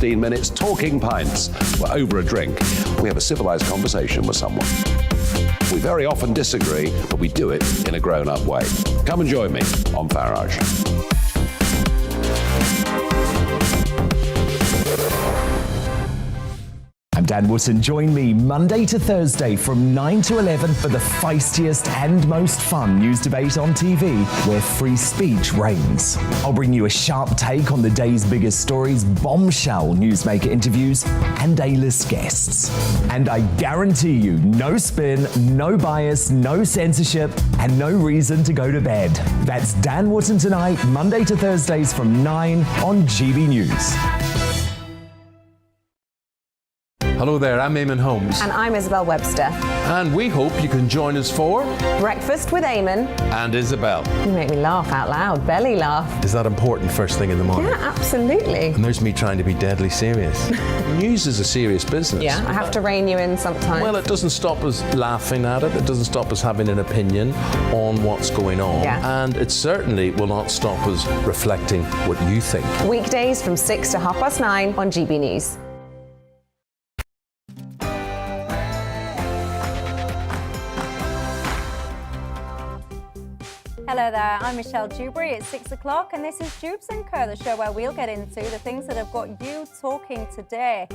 15 minutes talking pints. We're over a drink. We have a civilised conversation with someone. We very often disagree, but we do it in a grown-up way. Come and join me on Farage. I'm Dan Wootton. Join me Monday to Thursday from 9 to 11 for the feistiest and most fun news debate on TV, where free speech reigns. I'll bring you a sharp take on the day's biggest stories, bombshell newsmaker interviews, and A-list guests. And I guarantee you, no spin, no bias, no censorship, and no reason to go to bed. That's Dan Wootton Tonight, Monday to Thursdays from 9 on GB News. Hello there, I'm Eamon Holmes. And I'm Isabel Webster. And we hope you can join us for Breakfast with Eamon and Isabel. You make me laugh out loud, belly laugh. Is that important first thing in the morning? Yeah, absolutely. And there's me trying to be deadly serious. News is a serious business. Yeah, I have to rein you in sometimes. Well, it doesn't stop us laughing at it. It doesn't stop us having an opinion on what's going on. Yeah. And it certainly will not stop us reflecting what you think. Weekdays from 6 to 9:30 on GB News. Hello there, I'm Michelle Dewberry. It's 6 o'clock and this is Dewbs & Co, the show where we'll get into the things that have got you talking today.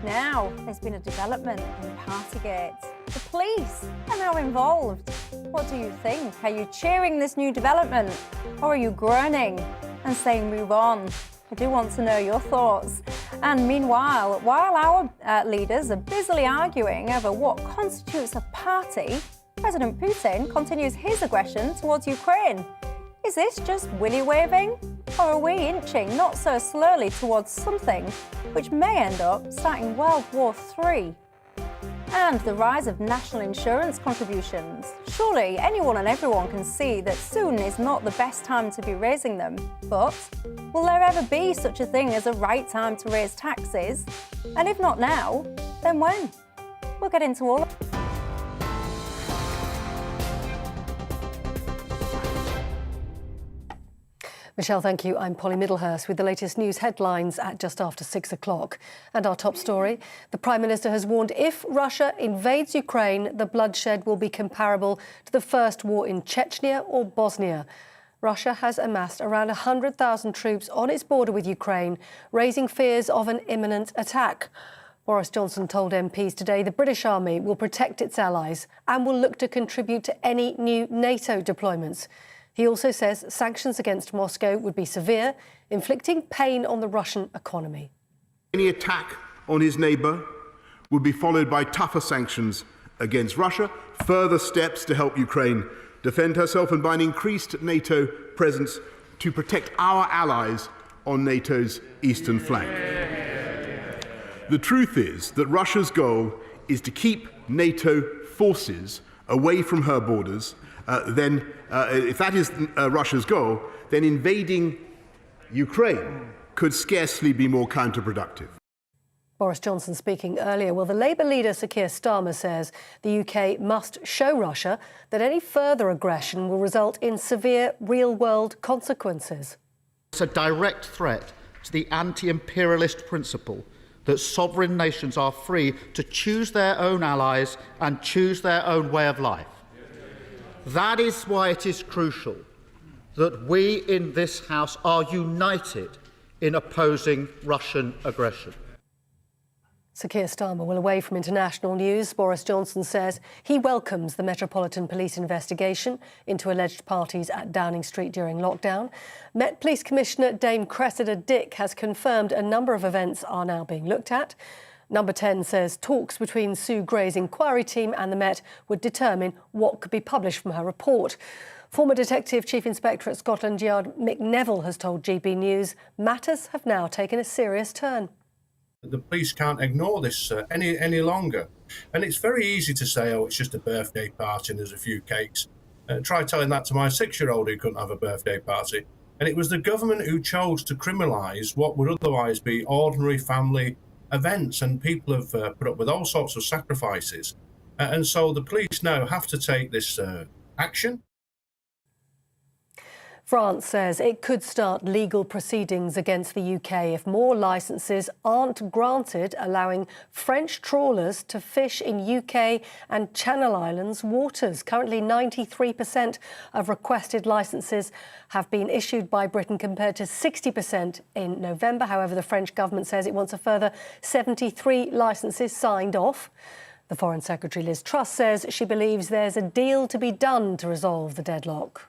Now, there's been a development in Partygate. The police are now involved. What do you think? Are you cheering this new development or are you groaning and saying move on? I do want to know your thoughts. And meanwhile, while our leaders are busily arguing over what constitutes a party, President Putin continues his aggression towards Ukraine. Is this just willy-waving? Or are we inching not so slowly towards something which may end up starting World War III? And the rise of national insurance contributions. Surely anyone and everyone can see that soon is not the best time to be raising them. But will there ever be such a thing as a right time to raise taxes? And if not now, then when? We'll get into all of it. Michelle, thank you. I'm Polly Middlehurst with the latest news headlines at just after 6 o'clock. And our top story, the Prime Minister has warned if Russia invades Ukraine, the bloodshed will be comparable to the first war in Chechnya or Bosnia. Russia has amassed around 100,000 troops on its border with Ukraine, raising fears of an imminent attack. Boris Johnson told MPs today the British Army will protect its allies and will look to contribute to any new NATO deployments. He also says sanctions against Moscow would be severe, inflicting pain on the Russian economy. Any attack on his neighbour would be followed by tougher sanctions against Russia, further steps to help Ukraine defend herself, and by an increased NATO presence to protect our allies on NATO's eastern flank. The truth is that Russia's goal is to keep NATO forces away from her borders. If that is Russia's goal, then invading Ukraine could scarcely be more counterproductive. Boris Johnson speaking earlier. Well, the Labour leader, Sir Keir Starmer, says the UK must show Russia that any further aggression will result in severe real-world consequences. It's a direct threat to the anti-imperialist principle that sovereign nations are free to choose their own allies and choose their own way of life. That is why it is crucial that we in this House are united in opposing Russian aggression. Sir Keir Starmer will away from international news. Boris Johnson says he welcomes the Metropolitan Police investigation into alleged parties at Downing Street during lockdown. Met Police Commissioner Dame Cressida Dick has confirmed a number of events are now being looked at. Number 10 says talks between Sue Gray's inquiry team and the Met would determine what could be published from her report. Former Detective Chief Inspector at Scotland Yard Mick Neville has told GB News matters have now taken a serious turn. The police can't ignore this any longer. And it's very easy to say, oh, it's just a birthday party and there's a few cakes. Try telling that to my 6-year-old who couldn't have a birthday party. And it was the government who chose to criminalise what would otherwise be ordinary family events, and people have put up with all sorts of sacrifices. And so the police now have to take this action. France says it could start legal proceedings against the UK if more licences aren't granted, allowing French trawlers to fish in UK and Channel Islands waters. Currently, 93% of requested licences have been issued by Britain compared to 60% in November. However, the French government says it wants a further 73 licences signed off. The Foreign Secretary Liz Truss says she believes there's a deal to be done to resolve the deadlock.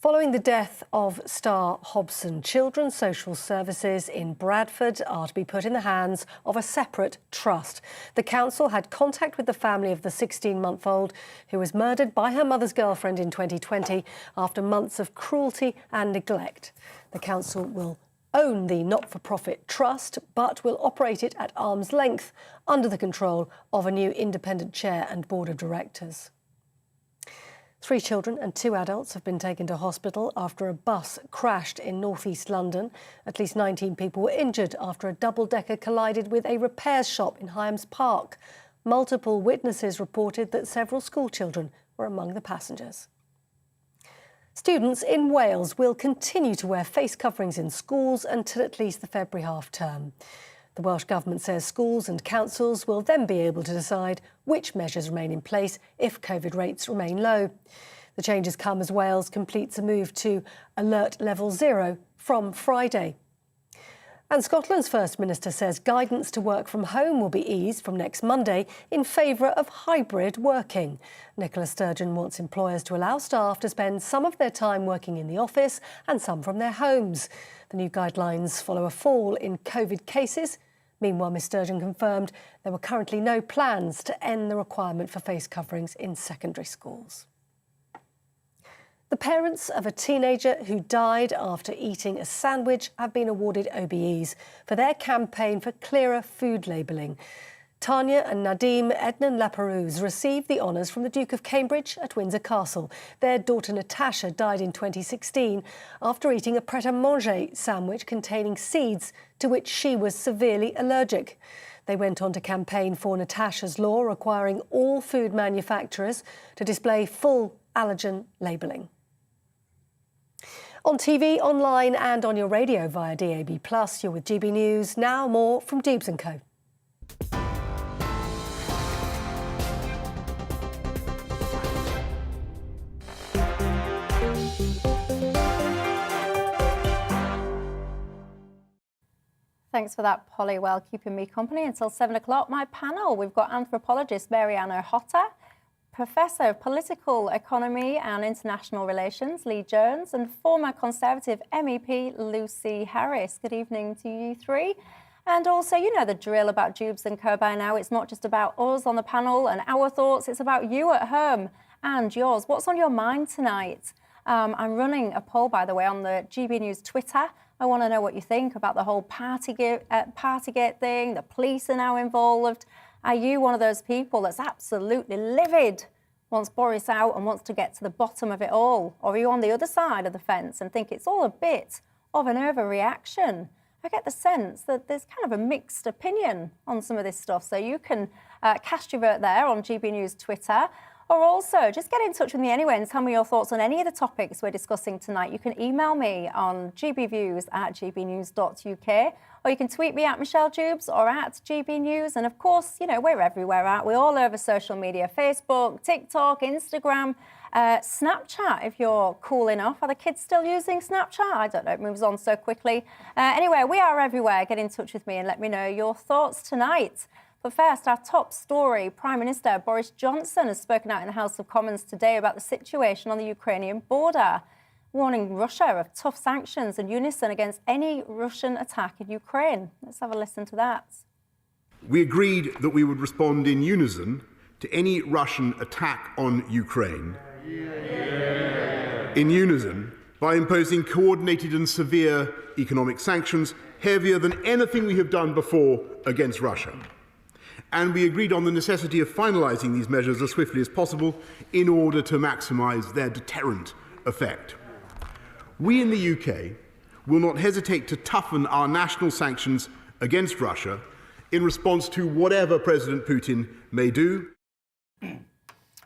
Following the death of Star Hobson, Children's Social Services in Bradford are to be put in the hands of a separate trust. The council had contact with the family of the 16-month-old who was murdered by her mother's girlfriend in 2020 after months of cruelty and neglect. The council will own the not-for-profit trust, but will operate it at arm's length under the control of a new independent chair and board of directors. 3 children and 2 adults have been taken to hospital after a bus crashed in north-east London. At least 19 people were injured after a double-decker collided with a repairs shop in Hyams Park. Multiple witnesses reported that several schoolchildren were among the passengers. Students in Wales will continue to wear face coverings in schools until at least the February half-term. The Welsh Government says schools and councils will then be able to decide which measures remain in place if COVID rates remain low. The changes come as Wales completes a move to Alert Level 0 from Friday. And Scotland's First Minister says guidance to work from home will be eased from next Monday in favour of hybrid working. Nicola Sturgeon wants employers to allow staff to spend some of their time working in the office and some from their homes. The new guidelines follow a fall in COVID cases. Meanwhile, Ms Sturgeon confirmed there were currently no plans to end the requirement for face coverings in secondary schools. The parents of a teenager who died after eating a sandwich have been awarded OBEs for their campaign for clearer food labelling. Tanya and Nadim Ednan Laperouse received the honours from the Duke of Cambridge at Windsor Castle. Their daughter Natasha died in 2016 after eating a pret-a-manger sandwich containing seeds to which she was severely allergic. They went on to campaign for Natasha's law requiring all food manufacturers to display full allergen labelling. On TV, online and on your radio via DAB+, you're with GB News. Now more from Dewbs & Co. Thanks for that, Polly. Well, keeping me company until 7 o'clock. My panel, we've got anthropologist Marianne O'Hotter, Professor of Political Economy and International Relations Lee Jones, and former Conservative MEP Lucy Harris. Good evening to you three. And also, you know the drill about Dewbs & Co by now. It's not just about us on the panel and our thoughts, it's about you at home and yours. What's on your mind tonight? I'm running a poll, by the way, on the GB News Twitter. I want to know what you think about the whole Partygate thing. The police are now involved. Are you one of those people that's absolutely livid, wants Boris out and wants to get to the bottom of it all? Or are you on the other side of the fence and think it's all a bit of an overreaction? I get the sense that there's kind of a mixed opinion on some of this stuff. So you can cast your vote there on GB News Twitter. Or also, just get in touch with me anyway and tell me your thoughts on any of the topics we're discussing tonight. You can email me on gbviews@gbnews.uk, or you can tweet me at Michelle Dewbs or at GB News. And of course, you know, we're everywhere, aren't we? All over social media, Facebook, TikTok, Instagram, Snapchat, if you're cool enough. Are the kids still using Snapchat? I don't know, it moves on so quickly. Anyway, we are everywhere. Get in touch with me and let me know your thoughts tonight. But first, our top story. Prime Minister Boris Johnson has spoken out in the House of Commons today about the situation on the Ukrainian border, warning Russia of tough sanctions in unison against any Russian attack in Ukraine. Let's have a listen to that. We agreed that we would respond in unison to any Russian attack on Ukraine, in unison, by imposing coordinated and severe economic sanctions, heavier than anything we have done before against Russia. And we agreed on the necessity of finalising these measures as swiftly as possible in order to maximise their deterrent effect. We in the UK will not hesitate to toughen our national sanctions against Russia in response to whatever President Putin may do.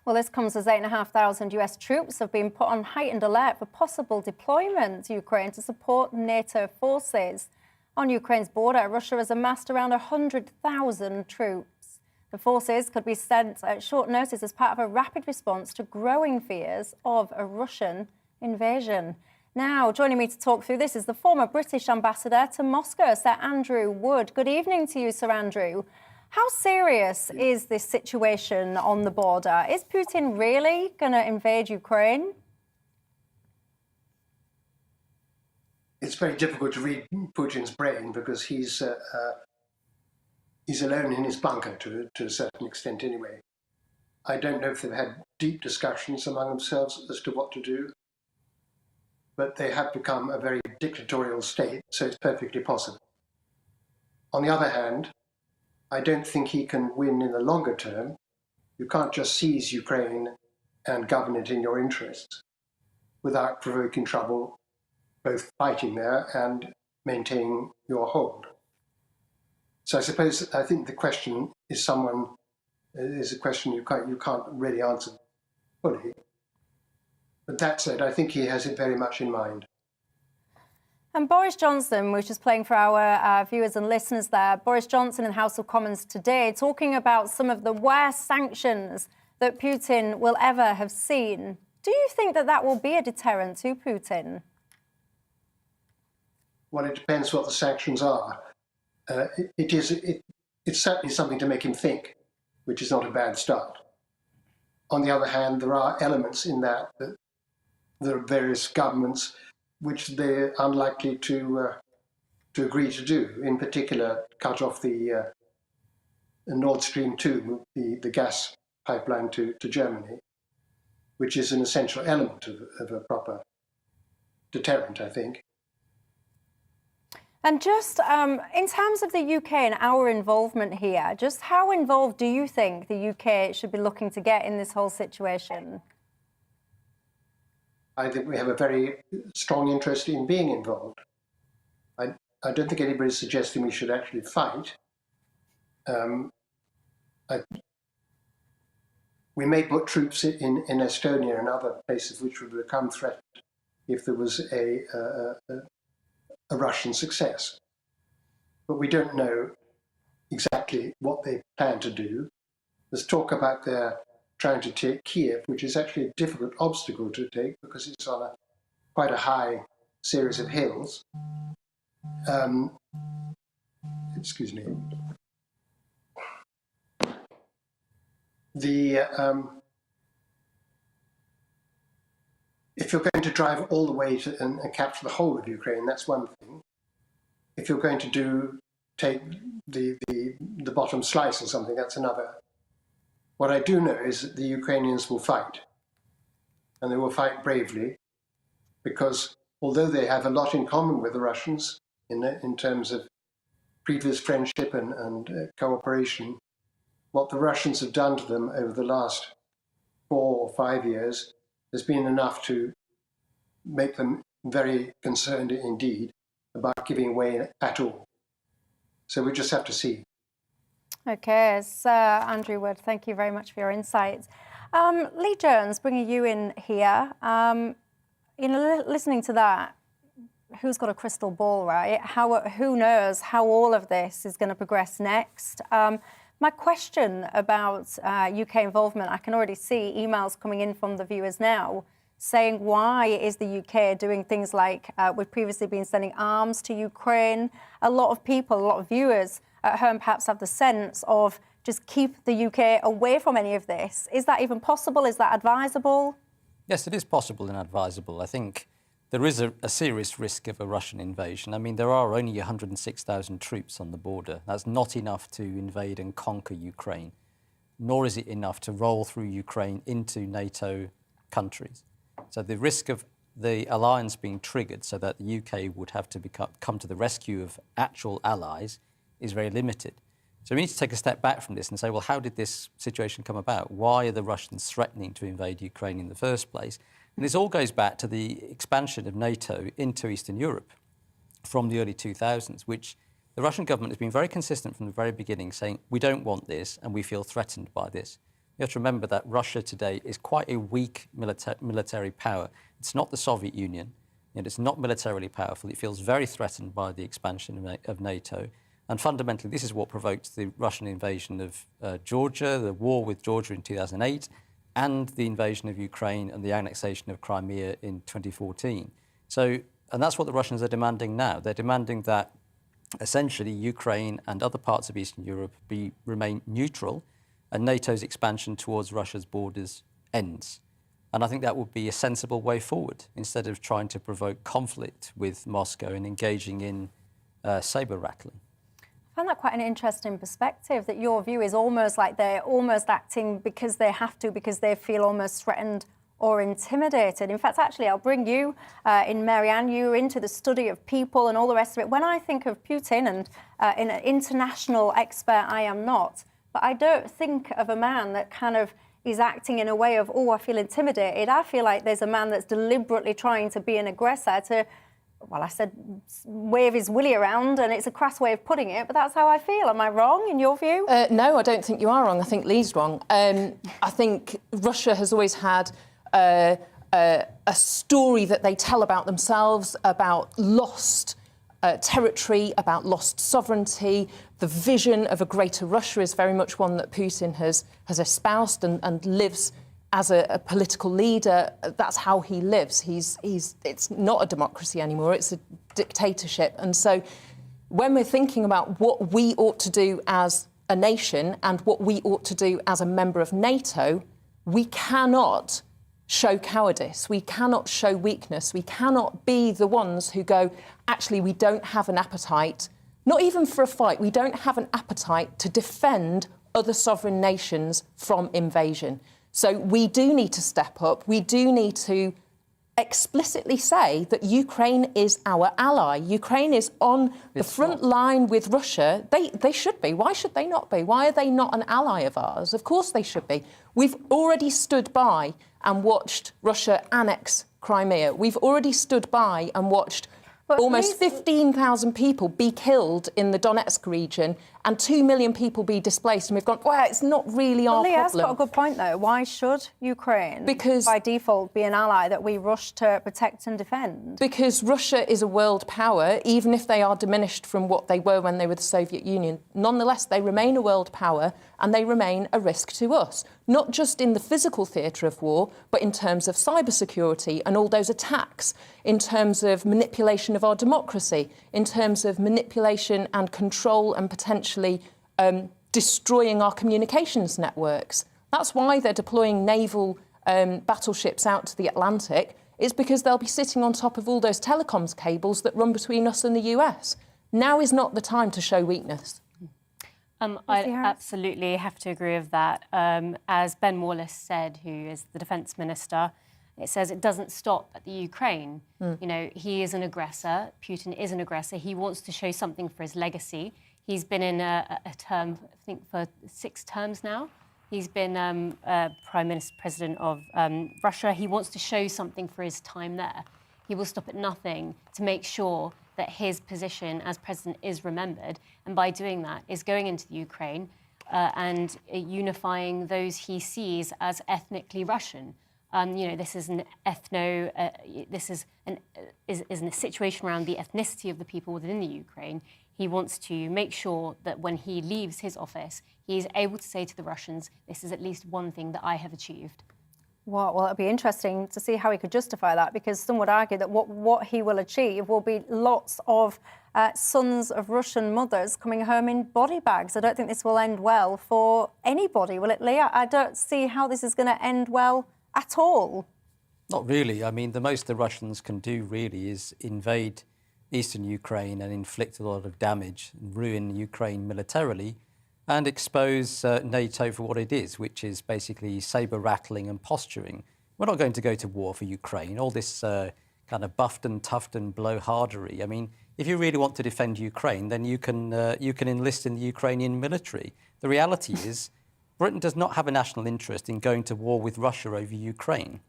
Well, this comes as 8,500 US troops have been put on heightened alert for possible deployment to Ukraine to support NATO forces. On Ukraine's border, Russia has amassed around 100,000 troops. The forces could be sent at short notice as part of a rapid response to growing fears of a Russian invasion. Now, joining me to talk through this is the former British ambassador to Moscow, Sir Andrew Wood. Good evening to you, Sir Andrew. How serious is this situation on the border? Is Putin really going to invade Ukraine? It's very difficult to read Putin's brain because he's alone in his bunker to a certain extent anyway. I don't know if they've had deep discussions among themselves as to what to do, but they have become a very dictatorial state, so it's perfectly possible. On the other hand, I don't think he can win in the longer term. You can't just seize Ukraine and govern it in your interests without provoking trouble, both fighting there and maintaining your hold. So I think the question is a question you can't really answer fully. But that said, I think he has it very much in mind. And Boris Johnson, which is playing for our viewers and listeners there, Boris Johnson in the House of Commons today, talking about some of the worst sanctions that Putin will ever have seen. Do you think that that will be a deterrent to Putin? Well, it depends what the sanctions are. It's certainly something to make him think, which is not a bad start. On the other hand, there are elements in that there are various governments which they're unlikely to agree to do. In particular, cut off the Nord Stream 2, the gas pipeline to Germany, which is an essential element of a proper deterrent, I think. And just in terms of the UK and our involvement here, just how involved do you think the UK should be looking to get in this whole situation? I think we have a very strong interest in being involved. I don't think anybody's suggesting we should actually fight. We may put troops in Estonia and other places which would become threatened if there was a Russian success. But we don't know exactly what they plan to do. There's talk about their trying to take Kiev, which is actually a difficult obstacle to take because it's on quite a high series of hills. Excuse me. If you're going to drive all the way and capture the whole of Ukraine, that's one thing. If you're going to take the bottom slice or something, that's another. What I do know is that the Ukrainians will fight, and they will fight bravely, because although they have a lot in common with the Russians in terms of previous friendship and cooperation, what the Russians have done to them over the last 4 or 5 years has been enough to make them very concerned indeed about giving way at all. So we just have to see. OK, Sir Andrew Wood, thank you very much for your insights. Lee Jones, bringing you in here. Listening to that, who's got a crystal ball, right? Who knows how all of this is going to progress next? My question about UK involvement, I can already see emails coming in from the viewers now saying, why is the UK doing things like we've previously been sending arms to Ukraine? A lot of people, a lot of viewers at home perhaps have the sense of just keep the UK away from any of this. Is that even possible? Is that advisable? Yes, it is possible and advisable. I think there is a serious risk of a Russian invasion. I mean, there are only 106,000 troops on the border. That's not enough to invade and conquer Ukraine, nor is it enough to roll through Ukraine into NATO countries. So the risk of the alliance being triggered so that the UK would have to come to the rescue of actual allies is very limited. So we need to take a step back from this and say, well, how did this situation come about? Why are the Russians threatening to invade Ukraine in the first place? And this all goes back to the expansion of NATO into Eastern Europe from the early 2000s, which the Russian government has been very consistent from the very beginning, saying we don't want this and we feel threatened by this. You have to remember that Russia today is quite a weak military power. It's not the Soviet Union. It's not militarily powerful. It feels very threatened by the expansion of NATO. And fundamentally, this is what provoked the Russian invasion of Georgia, the war with Georgia in 2008, and the invasion of Ukraine and the annexation of Crimea in 2014. And that's what the Russians are demanding now. They're demanding that essentially Ukraine and other parts of Eastern Europe remain neutral and NATO's expansion towards Russia's borders ends. And I think that would be a sensible way forward instead of trying to provoke conflict with Moscow and engaging in saber rattling. I find that quite an interesting perspective, that your view is almost like they're almost acting because they have to, because they feel almost threatened or intimidated. In fact, actually, I'll bring you in, Marianne, you into the study of people and all the rest of it. When I think of Putin, and in an international expert I am not, but I don't think of a man that kind of is acting in a way of, oh, I feel intimidated. I feel like there's a man that's deliberately trying to be an aggressor, to, well, I said wave his willy around, and it's a crass way of putting it, but that's how I feel. Am I wrong in your view? No, I don't think you are wrong. I think Lee's wrong. I think Russia has always had a story that they tell about themselves, about lost territory, about lost sovereignty. The vision of a greater Russia is very much one that Putin has espoused and lives as a political leader. That's how he lives. It's not a democracy anymore, it's a dictatorship. And so when we're thinking about what we ought to do as a nation and what we ought to do as a member of NATO, we cannot show cowardice, we cannot show weakness, we cannot be the ones who go, actually, we don't have an appetite, not even for a fight, we don't have an appetite to defend other sovereign nations from invasion. So we do need to step up, we do need to explicitly say that Ukraine is our ally. Ukraine is on the front line with Russia. They should be. Why should they not be? Why are they not an ally of ours? Of course they should be. We've already stood by and watched Russia annex Crimea. We've already stood by and watched almost 15,000 people be killed in the Donetsk region and 2 million people be displaced. And we've gone, well, it's not really our problem. Leah's got a good point, though. Why should Ukraine, by default, be an ally that we rush to protect and defend? Because Russia is a world power, even if they are diminished from what they were when they were the Soviet Union. Nonetheless, they remain a world power and they remain a risk to us, not just in the physical theatre of war, but in terms of cybersecurity and all those attacks, in terms of manipulation of our democracy, in terms of manipulation and control and potentially destroying our communications networks. That's why they're deploying naval battleships out to the Atlantic. It's because they'll be sitting on top of all those telecoms cables that run between us and the US. Now is not the time to show weakness. I absolutely have to agree with that. As Ben Wallace said, who is the Defence Minister, it says it doesn't stop at the Ukraine. You know, he is an aggressor. Putin is an aggressor. He wants to show something for his legacy. He's been in a term, I think, for 6 terms now. He's been Prime Minister, President of Russia. He wants to show something for his time there. He will stop at nothing to make sure that his position as president is remembered. And by doing that, is going into the Ukraine and unifying those he sees as ethnically Russian. You know, this is an this is a situation around the ethnicity of the people within the Ukraine. He wants to make sure that when he leaves his office, he is able to say to the Russians, this is at least one thing that I have achieved. Well, it'll be interesting to see how he could justify that, because some would argue that what he will achieve will be lots of sons of Russian mothers coming home in body bags. I don't think this will end well for anybody, will it, Leah? I don't see how this is going to end well at all. Not really. I mean, the most the Russians can do really is invade eastern Ukraine and inflict a lot of damage, ruin Ukraine militarily, and expose NATO for what it is, which is basically saber-rattling and posturing. We're not going to go to war for Ukraine. All this kind of buffed and toughed and blowhardery. I mean, if you really want to defend Ukraine, then you can enlist in the Ukrainian military. The reality is, Britain does not have a national interest in going to war with Russia over Ukraine.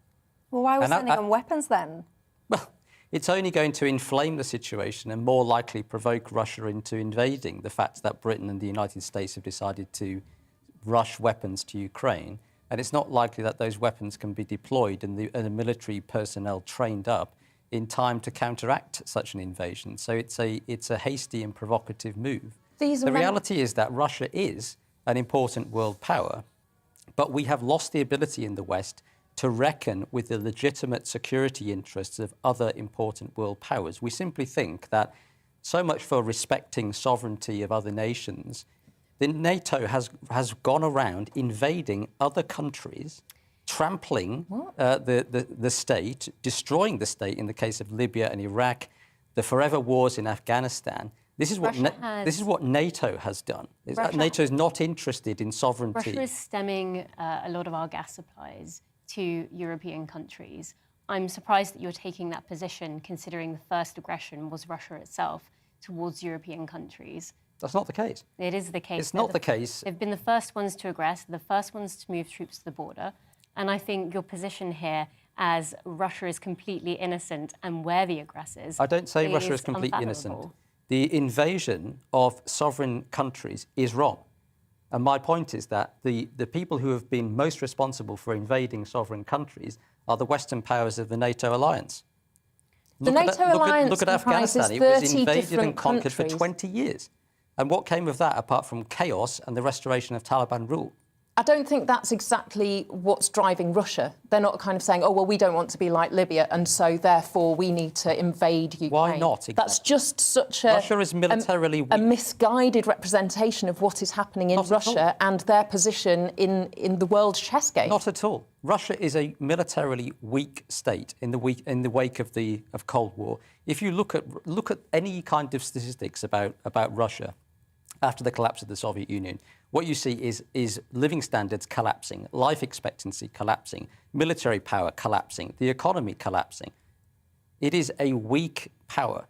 Well, why are we sending them weapons then? Well, it's only going to inflame the situation and more likely provoke Russia into invading. The fact that Britain and the United States have decided to rush weapons to Ukraine and it's not likely that those weapons can be deployed and the military personnel trained up in time to counteract such an invasion. So it's a hasty and provocative move. The reality is that Russia is an important world power, but we have lost the ability in the West to reckon with the legitimate security interests of other important world powers. We simply think that so much for respecting sovereignty of other nations, the NATO has gone around invading other countries, trampling the state, destroying the state in the case of Libya and Iraq, the forever wars in Afghanistan. This is what NATO has done. NATO is not interested in sovereignty. Russia is stemming a lot of our gas supplies to European countries. I'm surprised that you're taking that position, considering the first aggression was Russia itself towards European countries. That's not the case. It is the case. It's not the case. They've been the first ones to aggress, the first ones to move troops to the border. And I think your position here as Russia is completely innocent and we're the aggressors. I don't say Russia is completely innocent. The invasion of sovereign countries is wrong. And my point is that the people who have been most responsible for invading sovereign countries are the Western powers of the NATO alliance. Look at Afghanistan. It was invaded and conquered for 20 years. And what came of that apart from chaos and the restoration of Taliban rule? I don't think that's exactly what's driving Russia. They're not kind of saying, oh, well, we don't want to be like Libya, and so therefore we need to invade Ukraine. Why not? Exactly. That's just such a misguided representation of what is happening in Russia and their position in the world chess game. Not at all. Russia is a militarily weak state in the wake of Cold War. If you look at any kind of statistics about Russia after the collapse of the Soviet Union, what you see is living standards collapsing, life expectancy collapsing, military power collapsing, the economy collapsing. It is a weak power.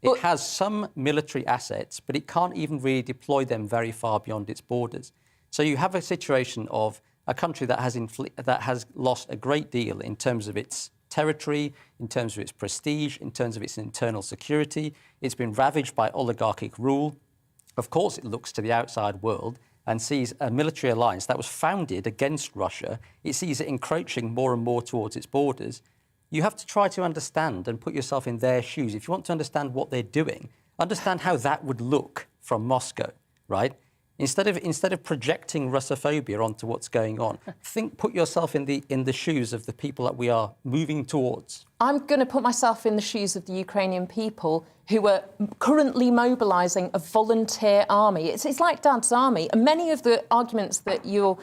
It has some military assets, but it can't even really deploy them very far beyond its borders. So you have a situation of a country that has lost a great deal in terms of its territory, in terms of its prestige, in terms of its internal security. It's been ravaged by oligarchic rule. Of course, it looks to the outside world and sees a military alliance that was founded against Russia. It sees it encroaching more and more towards its borders. You have to try to understand and put yourself in their shoes. If you want to understand what they're doing, understand how that would look from Moscow, right? Instead of projecting Russophobia onto what's going on, put yourself in the shoes of the people that we are moving towards. I'm going to put myself in the shoes of the Ukrainian people who are currently mobilising a volunteer army. It's like Dad's army, and many of the arguments that you're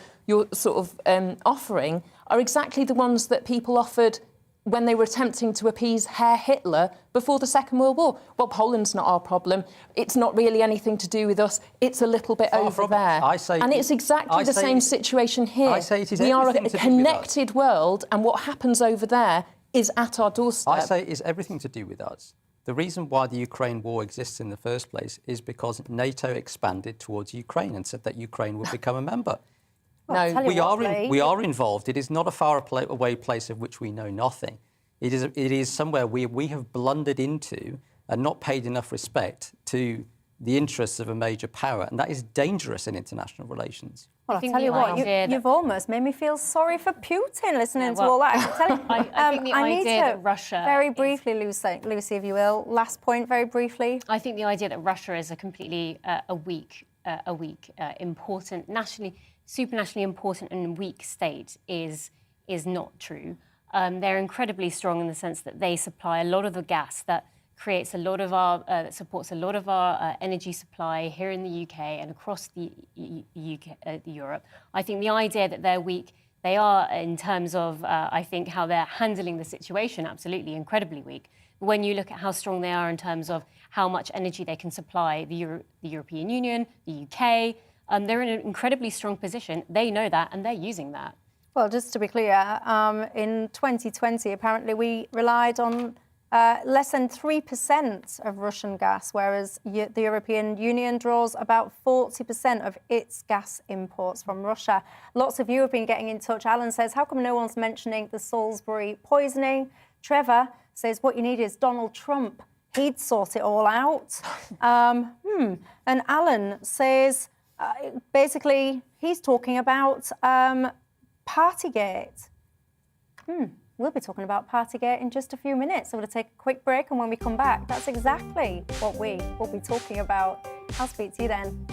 sort of offering are exactly the ones that people offered when they were attempting to appease Herr Hitler before the Second World War. Well, Poland's not our problem. It's not really anything to do with us. It's a little bit over there. And it's exactly the same situation here. I say it is we are a connected world, and what happens over there is at our doorstep. I say it is everything to do with us. The reason why the Ukraine war exists in the first place is because NATO expanded towards Ukraine and said that Ukraine would become a member. No, we are involved. It is not a far away place of which we know nothing. It is somewhere we have blundered into and not paid enough respect to the interests of a major power, and that is dangerous in international relations. Well, I'll tell you what, you've almost made me feel sorry for Putin listening to all that. I think the idea that Russia... Very briefly, Lucy, if you will. Last point, very briefly. I think the idea that Russia is a completely important, supranationally important and weak state is not true. They're incredibly strong in the sense that they supply a lot of the gas that creates a lot of our, supports a lot of our energy supply here in the UK and across the Europe. I think the idea that they're weak, they are in terms of, I think, how they're handling the situation, absolutely incredibly weak. But when you look at how strong they are in terms of how much energy they can supply the European Union, the UK, they're in an incredibly strong position. They know that and they're using that. Well, just to be clear, in 2020, apparently we relied on less than 3% of Russian gas, whereas the European Union draws about 40% of its gas imports from Russia. Lots of you have been getting in touch. Alan says, how come no one's mentioning the Salisbury poisoning? Trevor says, what you need is Donald Trump. He'd sort it all out. And Alan says, basically, he's talking about Partygate. We'll be talking about Partygate in just a few minutes. So we're going to take a quick break, and when we come back, that's exactly what we will be talking about. I'll speak to you then.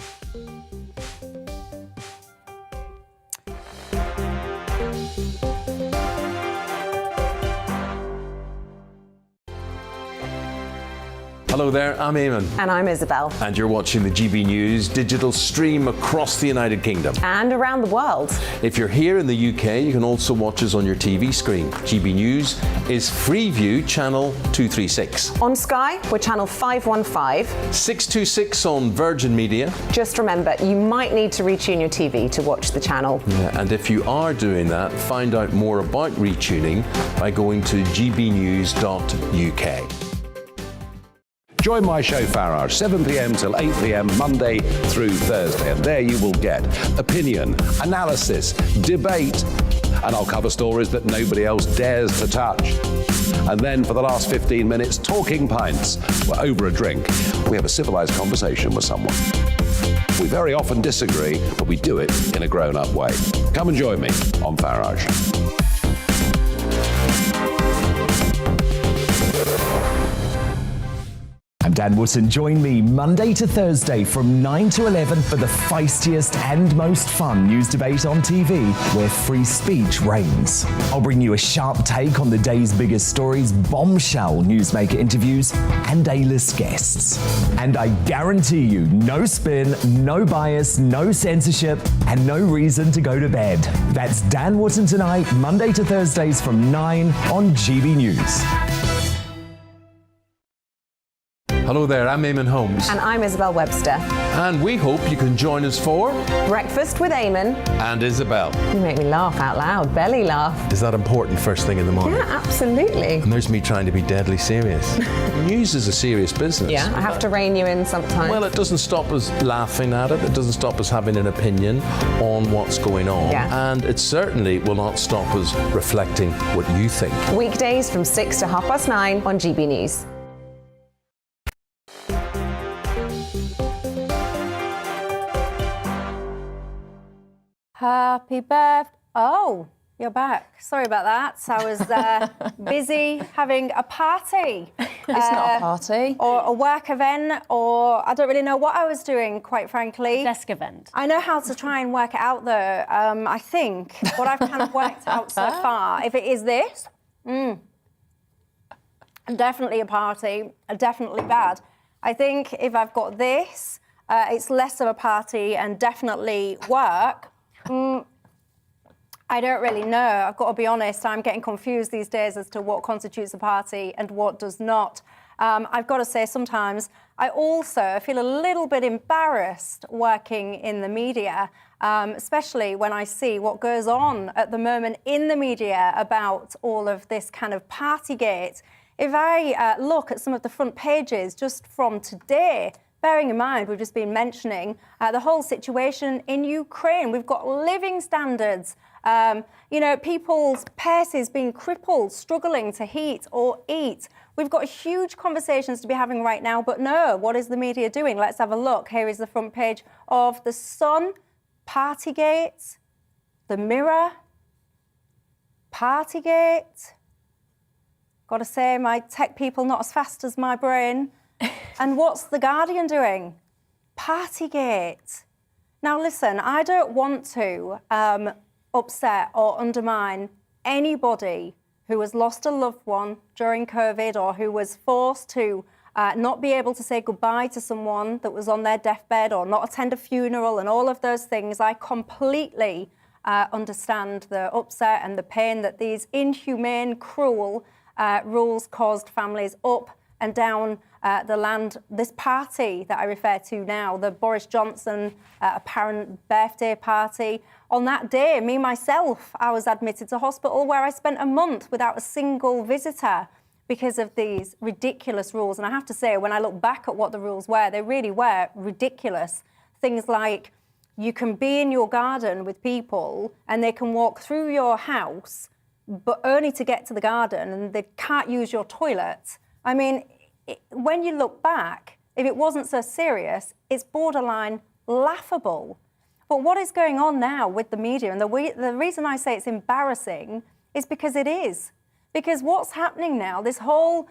Hello there, I'm Eamon. And I'm Isabel. And you're watching the GB News digital stream across the United Kingdom. And around the world. If you're here in the UK, you can also watch us on your TV screen. GB News is Freeview channel 236. On Sky, we're channel 515. 626 on Virgin Media. Just remember, you might need to retune your TV to watch the channel. Yeah, and if you are doing that, find out more about retuning by going to gbnews.uk. Join my show Farage, 7 p.m. till 8 p.m. Monday through Thursday, and there you will get opinion, analysis, debate, and I'll cover stories that nobody else dares to touch. And then for the last 15 minutes, talking pints. We're over a drink. We have a civilized conversation with someone. We very often disagree, but we do it in a grown-up way. Come and join me on Farage. I'm Dan Wootton. Join me Monday to Thursday from 9 to 11 for the feistiest and most fun news debate on TV, where free speech reigns. I'll bring you a sharp take on the day's biggest stories, bombshell newsmaker interviews, and A-list guests. And I guarantee you, no spin, no bias, no censorship, and no reason to go to bed. That's Dan Wootton tonight, Monday to Thursdays from 9 on GB News. Hello there, I'm Eamon Holmes. And I'm Isabel Webster. And we hope you can join us for Breakfast with Eamon and Isabel. You make me laugh out loud, belly laugh. Is that important first thing in the morning? Yeah, absolutely. And there's me trying to be deadly serious. News is a serious business. Yeah, I have to rein you in sometimes. Well, it doesn't stop us laughing at it. It doesn't stop us having an opinion on what's going on. Yeah. And it certainly will not stop us reflecting what you think. Weekdays from 6 to 9:30 on GB News. Happy birthday. Oh, you're back. Sorry about that. So I was busy having a party. It's not a party. Or a work event, or I don't really know what I was doing, quite frankly. Desk event. I know how to try and work it out, though. I think what I've kind of worked out so far, if it is this, definitely a party, definitely bad. I think if I've got this, it's less of a party and definitely work. I don't really know. I've got to be honest. I'm getting confused these days as to what constitutes a party and what does not. I've got to say sometimes I also feel a little bit embarrassed working in the media, especially when I see what goes on at the moment in the media about all of this kind of Partygate. If I look at some of the front pages just from today, bearing in mind, we've just been mentioning the whole situation in Ukraine. We've got living standards, people's purses being crippled, struggling to heat or eat. We've got huge conversations to be having right now, but no, what is the media doing? Let's have a look. Here is the front page of The Sun, Partygate, The Mirror, Partygate. Got to say, my tech people not as fast as my brain. And what's The Guardian doing? Partygate. Now, listen, I don't want to upset or undermine anybody who has lost a loved one during COVID or who was forced to not be able to say goodbye to someone that was on their deathbed or not attend a funeral and all of those things. I completely understand the upset and the pain that these inhumane, cruel rules caused families up and down the land. This party that I refer to now, the Boris Johnson apparent birthday party, on that day, myself, I was admitted to hospital where I spent a month without a single visitor because of these ridiculous rules. And I have to say, when I look back at what the rules were, they really were ridiculous. Things like you can be in your garden with people and they can walk through your house, but only to get to the garden, and they can't use your toilet. I mean, when you look back, if it wasn't so serious, it's borderline laughable. But what is going on now with the media, and the reason I say it's embarrassing is because it is. Because what's happening now, this whole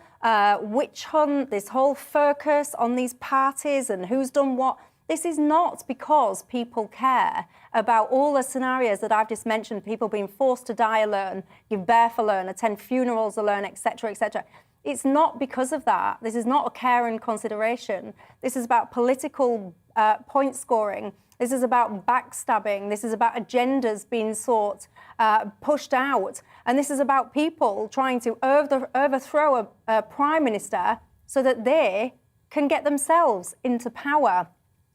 witch hunt, this whole focus on these parties and who's done what, this is not because people care about all the scenarios that I've just mentioned, people being forced to die alone, give birth alone, attend funerals alone, etc., etc. It's not because of that. This is not a care and consideration. This is about political point scoring. This is about backstabbing. This is about agendas being sought, pushed out. And this is about people trying to overthrow a prime minister so that they can get themselves into power.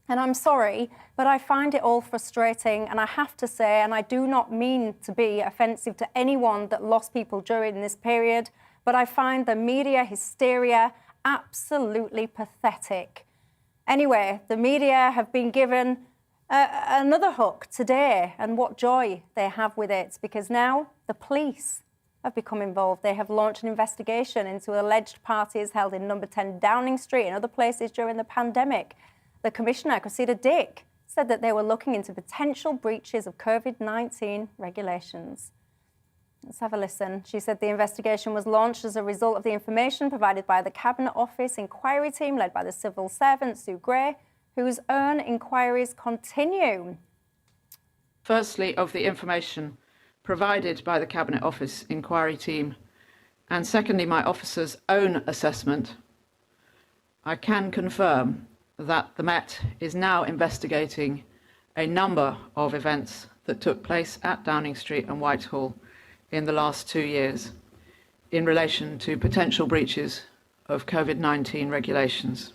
And I'm sorry, but I find it all frustrating. And I have to say, and I do not mean to be offensive to anyone that lost people during this period, but I find the media hysteria absolutely pathetic. Anyway, the media have been given another hook today, and what joy they have with it, because now the police have become involved. They have launched an investigation into alleged parties held in number 10 Downing Street and other places during the pandemic. The Commissioner, Cressida Dick, said that they were looking into potential breaches of COVID-19 regulations. Let's have a listen. She said the investigation was launched as a result of the information provided by the Cabinet Office inquiry team led by the civil servant Sue Gray, whose own inquiries continue. Firstly, of the information provided by the Cabinet Office inquiry team, and secondly, my officer's own assessment, I can confirm that the Met is now investigating a number of events that took place at Downing Street and Whitehall in the last 2 years in relation to potential breaches of COVID-19 regulations.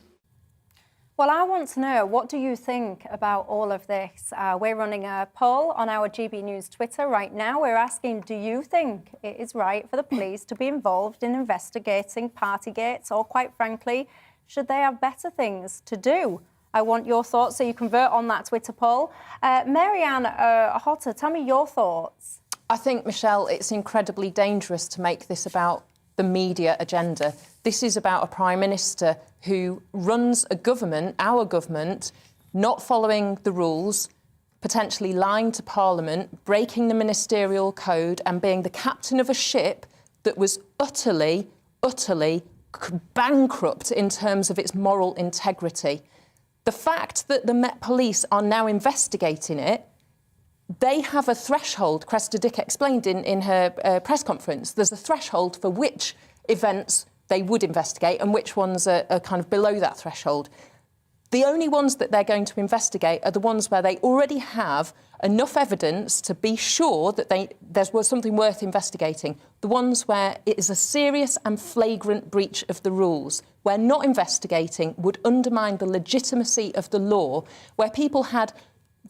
Well, I want to know, what do you think about all of this? We're running a poll on our GB News Twitter right now. We're asking, do you think it is right for the police to be involved in investigating Partygate, or quite frankly, should they have better things to do? I want your thoughts, so you can vote on that Twitter poll. Marianne Hotter, tell me your thoughts. I think, Michelle, it's incredibly dangerous to make this about the media agenda. This is about a Prime Minister who runs a government, our government, not following the rules, potentially lying to Parliament, breaking the ministerial code and being the captain of a ship that was utterly bankrupt in terms of its moral integrity. The fact that the Met Police are now investigating it, they have a threshold, Cressida Dick explained in her press conference, there's a threshold for which events they would investigate and which ones are kind of below that threshold. The only ones that they're going to investigate are the ones where they already have enough evidence to be sure that there's something worth investigating. The ones where it is a serious and flagrant breach of the rules, where not investigating would undermine the legitimacy of the law, where people had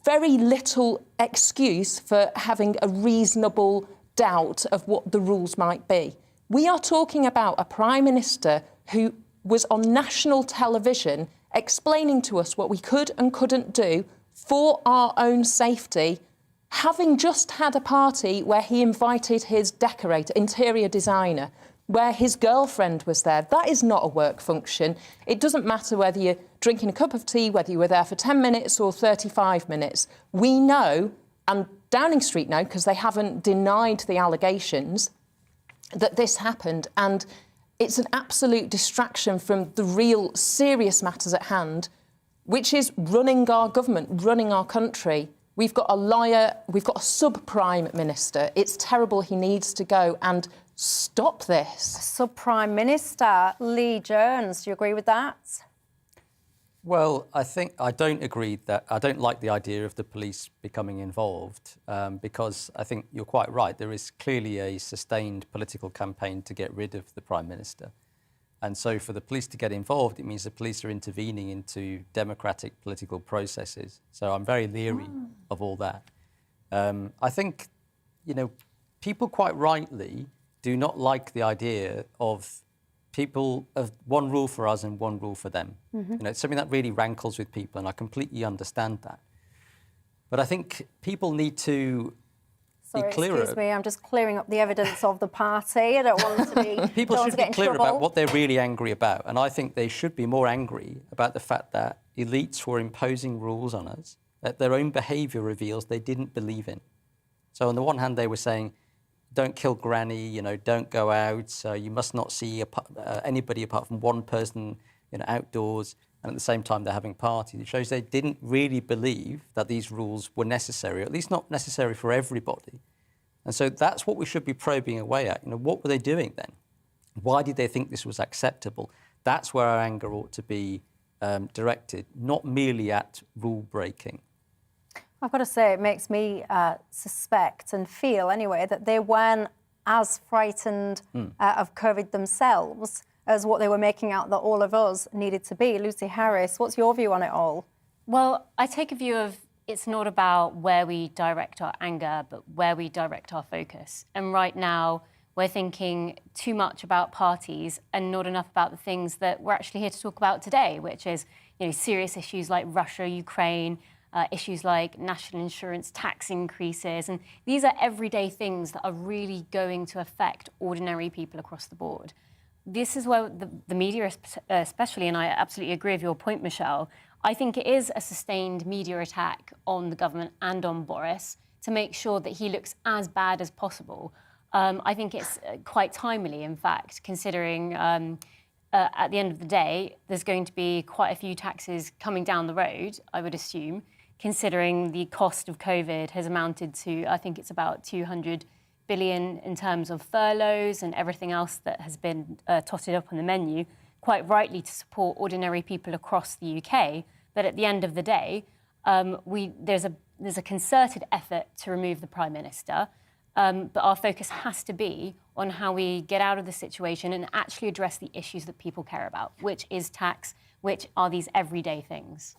very little excuse for having a reasonable doubt of what the rules might be. We are talking about a Prime Minister who was on national television explaining to us what we could and couldn't do for our own safety, having just had a party where he invited his decorator, interior designer, where his girlfriend was there. That is not a work function. It doesn't matter whether you're drinking a cup of tea, whether you were there for 10 minutes or 35 minutes. We know, and Downing Street know, because they haven't denied the allegations, that this happened. And it's an absolute distraction from the real serious matters at hand, which is running our government, running our country. We've got a liar, we've got a sub-prime minister. It's terrible, he needs to go and stop this. Sub-Prime Minister Lee Jones, do you agree with that? Well, I don't agree that, I don't like the idea of the police becoming involved because I think you're quite right. There is clearly a sustained political campaign to get rid of the Prime Minister. And so for the police to get involved, it means the police are intervening into democratic political processes. So I'm very leery of all that. I think, people quite rightly do not like the idea of people of one rule for us and one rule for them. Mm-hmm. It's something that really rankles with people, and I completely understand that. But I think people need to be clearer. Excuse me, I'm just clearing up the evidence of the party. I don't want to be... People should be clear about what they're really angry about, and I think they should be more angry about the fact that elites were imposing rules on us that their own behaviour reveals they didn't believe in. So on the one hand, they were saying, don't kill granny, you know, don't go out, you must not see anybody apart from one person, you know, outdoors, and at the same time they're having parties. It shows they didn't really believe that these rules were necessary, or at least not necessary for everybody. And so that's what we should be probing away at. You know, what were they doing then? Why did they think this was acceptable? That's where our anger ought to be directed, not merely at rule breaking. I've got to say, it makes me suspect and feel, anyway, that they weren't as frightened of COVID themselves as what they were making out that all of us needed to be. Lucy Harris, what's your view on it all? Well, I take a view of it's not about where we direct our anger, but where we direct our focus. And right now, we're thinking too much about parties and not enough about the things that we're actually here to talk about today, which is, you know, serious issues like Russia, Ukraine, issues like national insurance tax increases. And these are everyday things that are really going to affect ordinary people across the board. This is where the media especially, and I absolutely agree with your point, Michelle, I think it is a sustained media attack on the government and on Boris to make sure that he looks as bad as possible. I think it's quite timely, in fact, considering at the end of the day, there's going to be quite a few taxes coming down the road, I would assume, considering the cost of COVID has amounted to, I think it's about 200 billion in terms of furloughs and everything else that has been totted up on the menu, quite rightly to support ordinary people across the UK. But at the end of the day, there's a concerted effort to remove the Prime Minister. But our focus has to be on how we get out of the situation and actually address the issues that people care about, which is tax, which are these everyday things.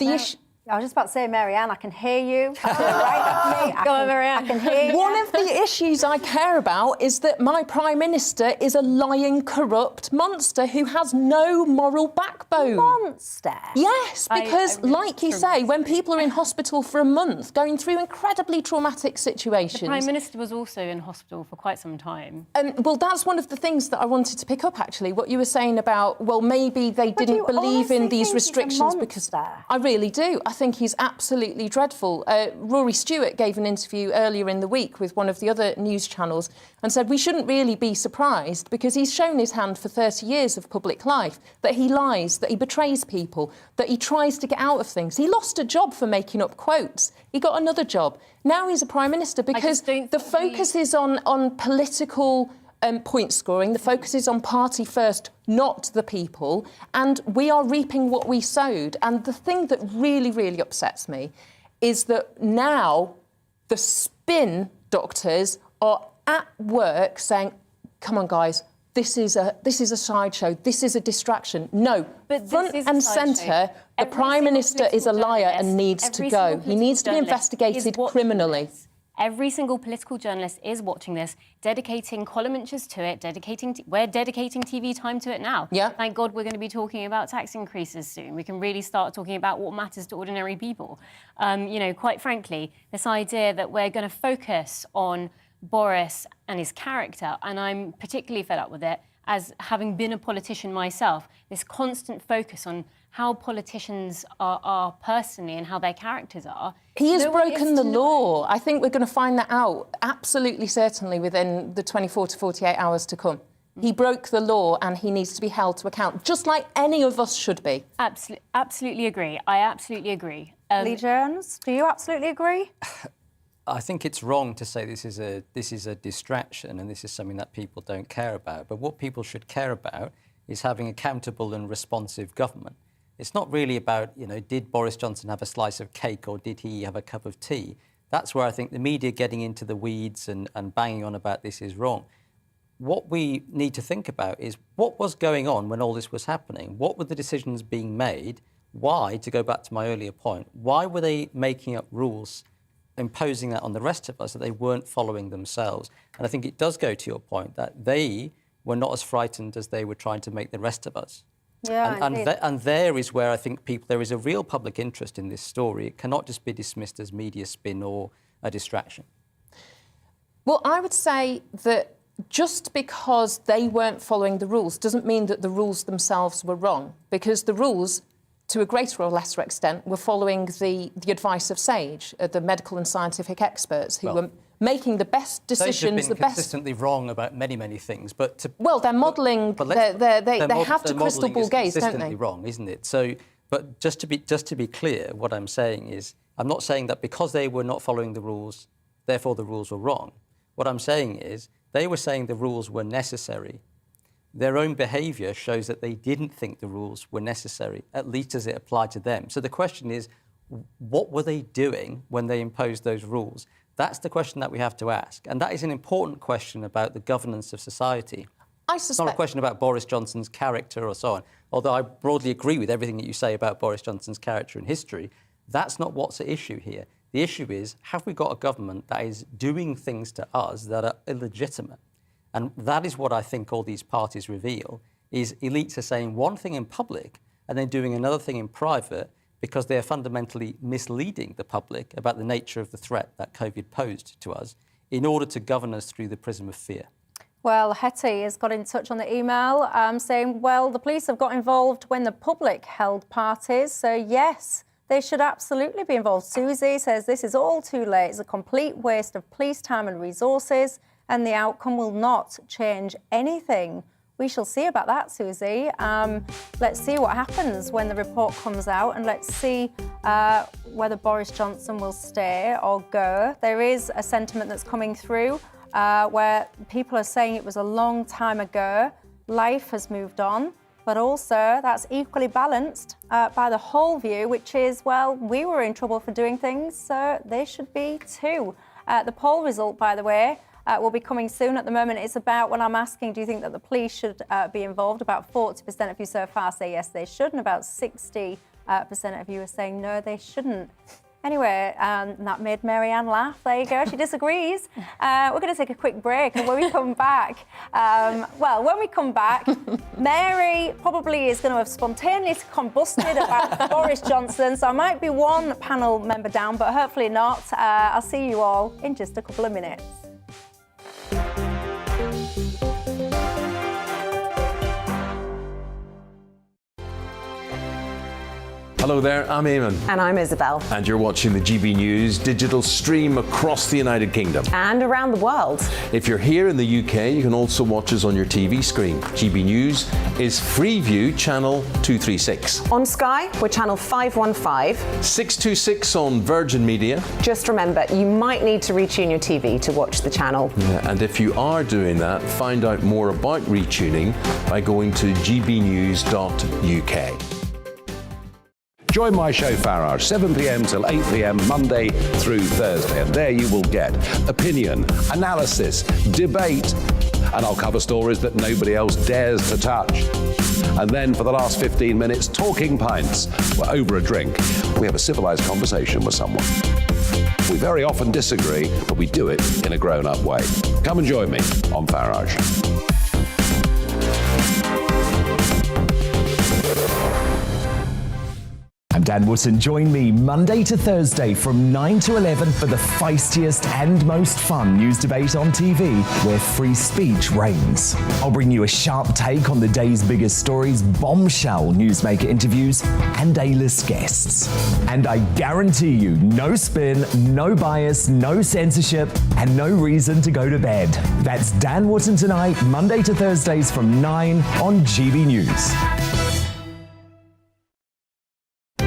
I was just about to say, Marianne, I can hear you. Go on, Marianne. I can hear you. One of the issues I care about is that my Prime Minister is a lying, corrupt monster who has no moral backbone. Monster? Yes, because, like you say, when people are in hospital for a month, going through incredibly traumatic situations... The Prime Minister was also in hospital for quite some time. Well, that's one of the things that I wanted to pick up, actually, what you were saying about, well, maybe they didn't believe in these restrictions because... I really do. I think he's absolutely dreadful. Rory Stewart gave an interview earlier in the week with one of the other news channels and said we shouldn't really be surprised because he's shown his hand for 30 years of public life, that he lies, that he betrays people, that he tries to get out of things. He lost a job for making up quotes. He got another job. Now he's a Prime Minister because the focus is on political... point scoring. The focus is on party first, not the people, and we are reaping what we sowed. And the thing that really, really upsets me is that now the spin doctors are at work saying, come on, guys, this is a sideshow, this is a distraction. No, but front and centre, the Prime Minister is a liar and needs to go. He needs to be investigated criminally. Every single political journalist is watching this, dedicating column inches to it, we're dedicating TV time to it now. Yeah. Thank God we're going to be talking about tax increases soon. We can really start talking about what matters to ordinary people. You know, quite frankly, this idea that we're going to focus on Boris and his character, and I'm particularly fed up with it, as having been a politician myself, this constant focus on how politicians are personally and how their characters are. He has broken the law. I think we're going to find that out absolutely certainly within the 24 to 48 hours to come. He broke the law and he needs to be held to account, just like any of us should be. Absolutely agree. I absolutely agree. Lee Jones, do you absolutely agree? I think it's wrong to say this is a distraction and this is something that people don't care about. But what people should care about is having accountable and responsive government. It's not really about, you know, did Boris Johnson have a slice of cake or did he have a cup of tea? That's where I think the media getting into the weeds and banging on about this is wrong. What we need to think about is what was going on when all this was happening? What were the decisions being made? Why, to go back to my earlier point, why were they making up rules, imposing that on the rest of us that they weren't following themselves? And I think it does go to your point that they were not as frightened as they were trying to make the rest of us. Yeah, and there is where I think there is a real public interest in this story. It cannot just be dismissed as media spin or a distraction. Well, I would say that just because they weren't following the rules doesn't mean that the rules themselves were wrong, because the rules to a greater or lesser extent, were following the advice of SAGE, the medical and scientific experts, who were making the best decisions. SAGE have been consistently wrong about many things, but they're modelling. They have to crystal ball gaze, don't they? Consistently wrong, isn't it? So, but just to be clear, what I'm saying is, I'm not saying that because they were not following the rules, therefore the rules were wrong. What I'm saying is, they were saying the rules were necessary. Their own behaviour shows that they didn't think the rules were necessary, at least as it applied to them. So the question is, what were they doing when they imposed those rules? That's the question that we have to ask. And that is an important question about the governance of society. It's not a question about Boris Johnson's character or so on. Although I broadly agree with everything that you say about Boris Johnson's character and history, that's not what's at issue here. The issue is, have we got a government that is doing things to us that are illegitimate? And that is what I think all these parties reveal, is elites are saying one thing in public and then doing another thing in private because they're fundamentally misleading the public about the nature of the threat that COVID posed to us in order to govern us through the prism of fear. Well, Hetty has got in touch on the email saying, well, the police have got involved when the public held parties, so yes, they should absolutely be involved. Susie says this is all too late. It's a complete waste of police time and resources, and the outcome will not change anything. We shall see about that, Susie. Let's see what happens when the report comes out, and let's see whether Boris Johnson will stay or go. There is a sentiment that's coming through where people are saying it was a long time ago. Life has moved on, but also that's equally balanced by the whole view, which is, well, we were in trouble for doing things, so they should be too. The poll result, by the way, will be coming soon. At the moment, it's about, when I'm asking, do you think that the police should be involved? About 40% of you so far say yes, they should, and about 60% of you are saying no, they shouldn't. Anyway, that made Mary-Anne laugh. There you go, she disagrees. We're going to take a quick break, and when we come back, Mary probably is going to have spontaneously combusted about Boris Johnson, so I might be one panel member down, but hopefully not. I'll see you all in just a couple of minutes. Hello there, I'm Eamon. And I'm Isabel. And you're watching the GB News digital stream across the United Kingdom. And around the world. If you're here in the UK, you can also watch us on your TV screen. GB News is Freeview channel 236. On Sky, we're channel 515. 626 on Virgin Media. Just remember, you might need to retune your TV to watch the channel. Yeah, and if you are doing that, find out more about retuning by going to gbnews.uk. Join my show Farage, 7 p.m. till 8 p.m. Monday through Thursday, and there you will get opinion, analysis, debate, and I'll cover stories that nobody else dares to touch. And then for the last 15 minutes, talking pints. We're over a drink. We have a civilised conversation with someone. We very often disagree, but we do it in a grown-up way. Come and join me on Farage. I'm Dan Wootton. Join me Monday to Thursday from 9 to 11 for the feistiest and most fun news debate on TV, where free speech reigns. I'll bring you a sharp take on the day's biggest stories, bombshell newsmaker interviews, and A-list guests. And I guarantee you, no spin, no bias, no censorship, and no reason to go to bed. That's Dan Wootton tonight, Monday to Thursdays from 9 on GB News.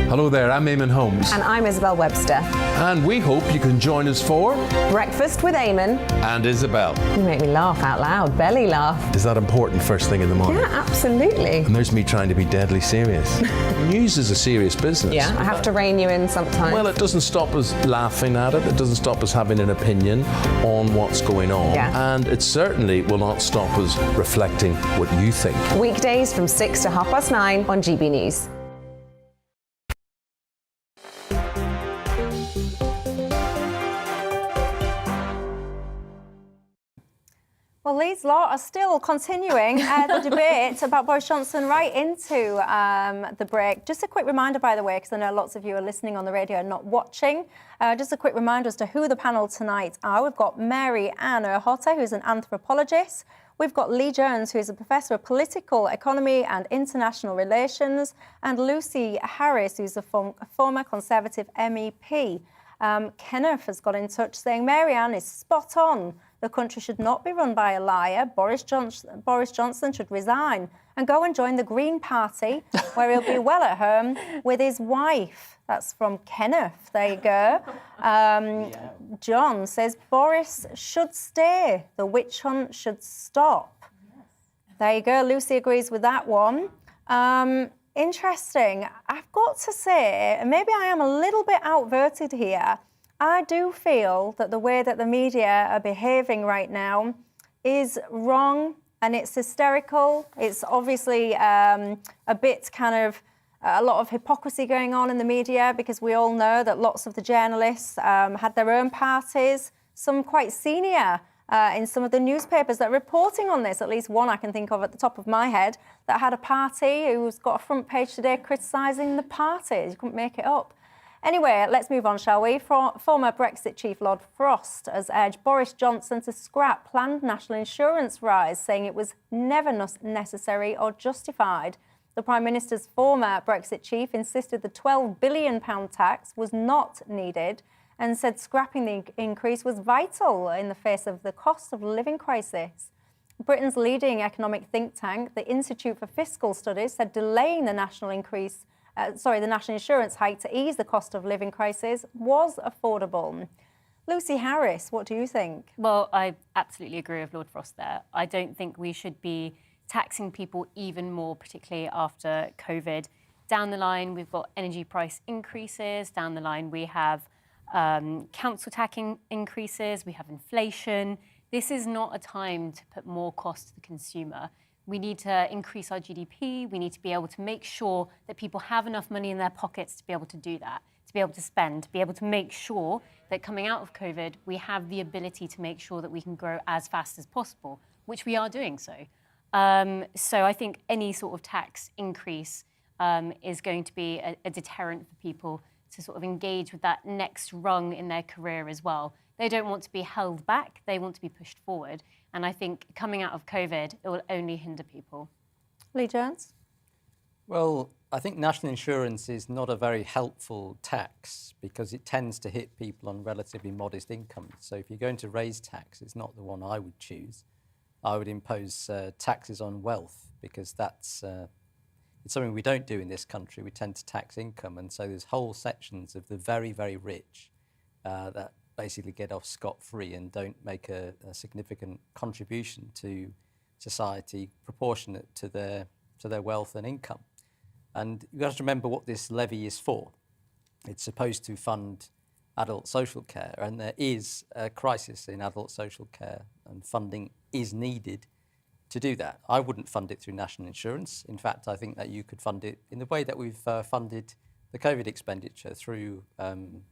Hello there, I'm Eamon Holmes. And I'm Isabel Webster. And we hope you can join us for Breakfast with Eamon and Isabel. You make me laugh out loud, belly laugh. Is that important first thing in the morning? Yeah, absolutely. And there's me trying to be deadly serious. News is a serious business. Yeah, I have to rein you in sometimes. Well, it doesn't stop us laughing at it. It doesn't stop us having an opinion on what's going on. Yeah. And it certainly will not stop us reflecting what you think. Weekdays from 6 to 9:30 on GB News. Well, these lot are still continuing the debate about Boris Johnson right into the break. Just a quick reminder, by the way, because I know lots of you are listening on the radio and not watching. Just a quick reminder as to who the panel tonight are. We've got Mary-Anne O'Hotter, who's an anthropologist. We've got Lee Jones, who is a professor of political economy and international relations, and Lucy Harris, who's a former Conservative MEP. Kenneth has got in touch saying, Marianne is spot on. The country should not be run by a liar. Boris Johnson should resign and go and join the Green Party, where he'll be well at home with his wife. That's from Kenneth. There you go. John says, Boris should stay. The witch hunt should stop. There you go. Lucy agrees with that one. Interesting. I've got to say, maybe I am a little bit outverted here. I do feel that the way that the media are behaving right now is wrong and it's hysterical. It's obviously a bit kind of a lot of hypocrisy going on in the media, because we all know that lots of the journalists had their own parties, some quite senior in some of the newspapers that are reporting on this, at least one I can think of at the top of my head, that had a party who's got a front page today criticising the parties. You couldn't make it up. Anyway, let's move on, shall we? Former Brexit chief Lord Frost has urged Boris Johnson to scrap planned national insurance rise, saying it was never necessary or justified. The Prime Minister's former Brexit chief insisted the £12 billion tax was not needed and said scrapping the increase was vital in the face of the cost of living crisis. Britain's leading economic think tank, the Institute for Fiscal Studies, said delaying the national insurance hike to ease the cost of living crisis was affordable. Lucy Harris, what do you think? Well, I absolutely agree with Lord Frost there. I don't think we should be taxing people even more, particularly after COVID. Down the line, we've got energy price increases. Down the line, we have council tax increases. We have inflation. This is not a time to put more cost to the consumer. We need to increase our GDP. We need to be able to make sure that people have enough money in their pockets to be able to do that, to be able to spend, to be able to make sure that coming out of COVID, we have the ability to make sure that we can grow as fast as possible, which we are doing so. So I think any sort of tax increase is going to be a deterrent for people to sort of engage with that next rung in their career as well. They don't want to be held back, they want to be pushed forward. And I think coming out of COVID, it will only hinder people. Lee Jones? Well, I think national insurance is not a very helpful tax because it tends to hit people on relatively modest incomes. So if you're going to raise tax, it's not the one I would choose. I would impose taxes on wealth because that's it's something we don't do in this country. We tend to tax income, and so there's whole sections of the very, very rich that basically get off scot-free and don't make a significant contribution to society proportionate to their wealth and income. And you have to remember what this levy is for. It's supposed to fund adult social care, and there is a crisis in adult social care, and funding is needed to do that. I wouldn't fund it through national insurance. In fact, I think that you could fund it in the way that we've funded the COVID expenditure, through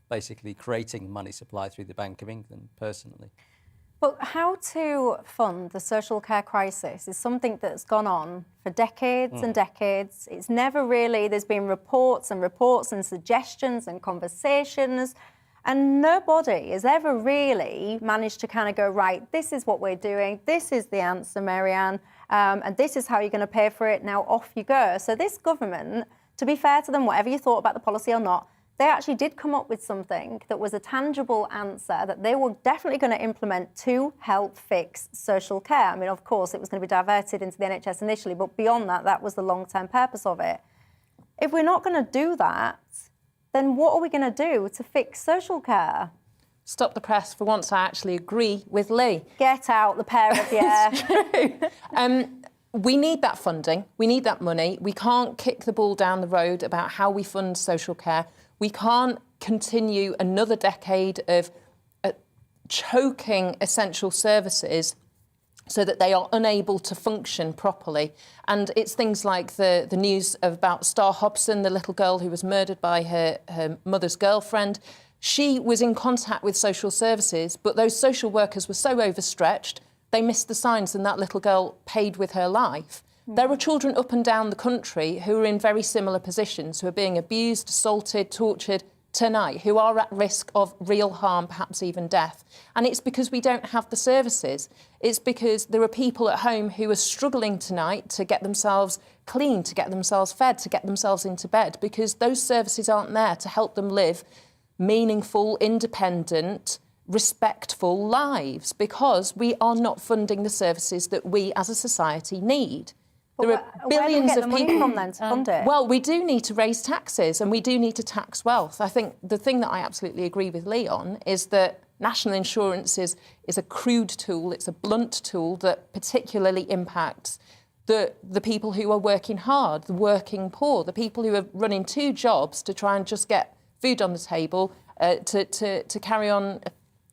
basically creating money supply through the Bank of England, personally. But how to fund the social care crisis is something that's gone on for decades and decades. It's never really, there's been reports and suggestions and conversations, and nobody has ever really managed to kind of go, right, this is what we're doing, this is the answer, Marianne, and this is how you're going to pay for it, now off you go. So this government, to be fair to them, whatever you thought about the policy or not, they actually did come up with something that was a tangible answer that they were definitely going to implement to help fix social care. I mean, of course, it was going to be diverted into the NHS initially, but beyond that, that was the long-term purpose of it. If we're not going to do that, then what are we going to do to fix social care? Stop the press. For once, I actually agree with Lee. Get out, the pair of you. It's true. We need that funding. We need that money. We can't kick the ball down the road about how we fund social care. We can't continue another decade of choking essential services so that they are unable to function properly. And it's things like the news about Star Hobson, the little girl who was murdered by her mother's girlfriend. She was in contact with social services, but those social workers were so overstretched, they missed the signs and that little girl paid with her life. There are children up and down the country who are in very similar positions, who are being abused, assaulted, tortured, tonight who are at risk of real harm, perhaps even death. And it's because we don't have the services. It's because there are people at home who are struggling tonight to get themselves clean, to get themselves fed, to get themselves into bed, because those services aren't there to help them live meaningful, independent, respectful lives, because we are not funding the services that we as a society need. But there are billions where do we get of the people money from then to fund it? Well, we do need to raise taxes and we do need to tax wealth. I think the thing that I absolutely agree with Lee on is that national insurance is a crude tool, it's a blunt tool that particularly impacts the people who are working hard, the working poor, the people who are running 2 jobs to try and just get food on the table, to carry on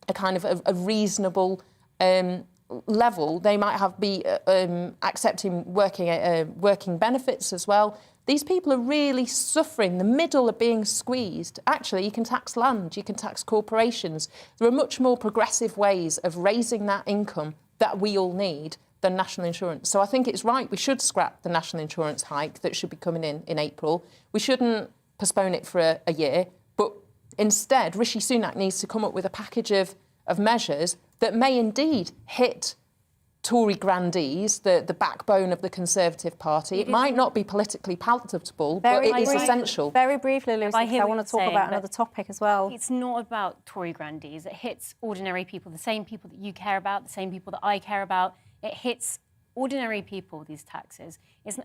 a kind of a reasonable level. They might be accepting working benefits as well. These people are really suffering. The middle are being squeezed. Actually, you can tax land, you can tax corporations. There are much more progressive ways of raising that income that we all need than national insurance. So I think it's right, we should scrap the national insurance hike that should be coming in April. We shouldn't postpone it for a year, but instead, Rishi Sunak needs to come up with a package of measures that may indeed hit Tory grandees, the backbone of the Conservative Party. It might not be politically palatable, but it is essential. Very briefly, Lucy, I because I want to talk about another topic as well. It's not about Tory grandees. It hits ordinary people, the same people that you care about, the same people that I care about. It hits ordinary people, these taxes.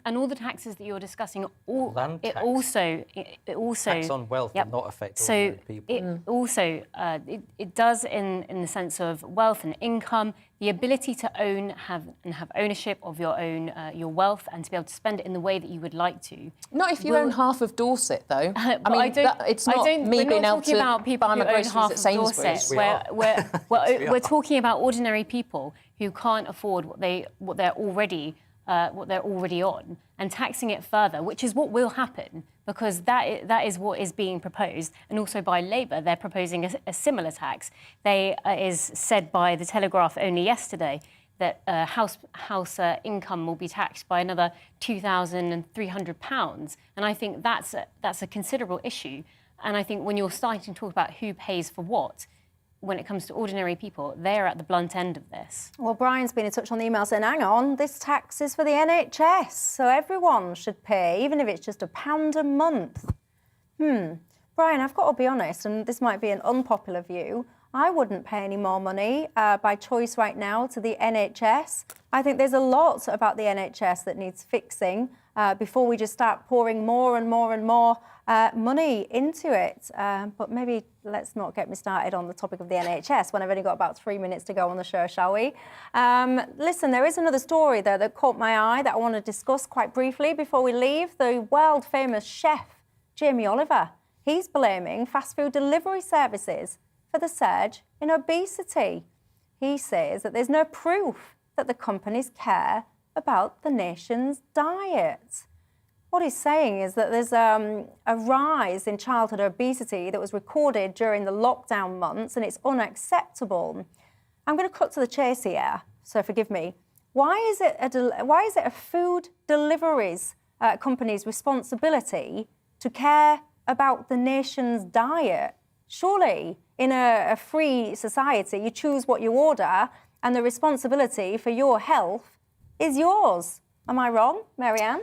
And all the taxes that you're discussing, it also tax on wealth will not affect ordinary people. It also it does in the sense of wealth and income, the ability to have ownership of your own your wealth and to be able to spend it in the way that you would like to. Not if you own half of Dorset, though. I mean, it's not me being able to about people buy my who own groceries half at of Sainsbury's. Dorset. We're talking about ordinary people who can't afford what they're already on, and taxing it further, which is what will happen, because that is what is being proposed. And also by Labour, they're proposing a similar tax. Is said by The Telegraph only yesterday that house income will be taxed by another £2,300, and I think that's a considerable issue. And I think when you're starting to talk about who pays for what, when it comes to ordinary people, they're at the blunt end of this. Well, Brian's been in touch on the email saying, hang on, this tax is for the NHS, so everyone should pay, even if it's just £1 a month. Brian, I've got to be honest, and this might be an unpopular view, I wouldn't pay any more money by choice right now to the NHS. I think there's a lot about the NHS that needs fixing before we just start pouring more and more and more money into it. But maybe let's not get me started on the topic of the NHS when I've only got about 3 minutes to go on the show, shall we? Listen, there is another story there that caught my eye that I want to discuss quite briefly before we leave. The world-famous chef, Jamie Oliver, he's blaming fast food delivery services for the surge in obesity. He says that there's no proof that the companies care about the nation's diet. What he's saying is that there's a rise in childhood obesity that was recorded during the lockdown months, and it's unacceptable. I'm going to cut to the chase here, so forgive me. Why is it a food deliveries company's responsibility to care about the nation's diet? Surely, in a free society, you choose what you order, and the responsibility for your health is yours. Am I wrong, Marianne?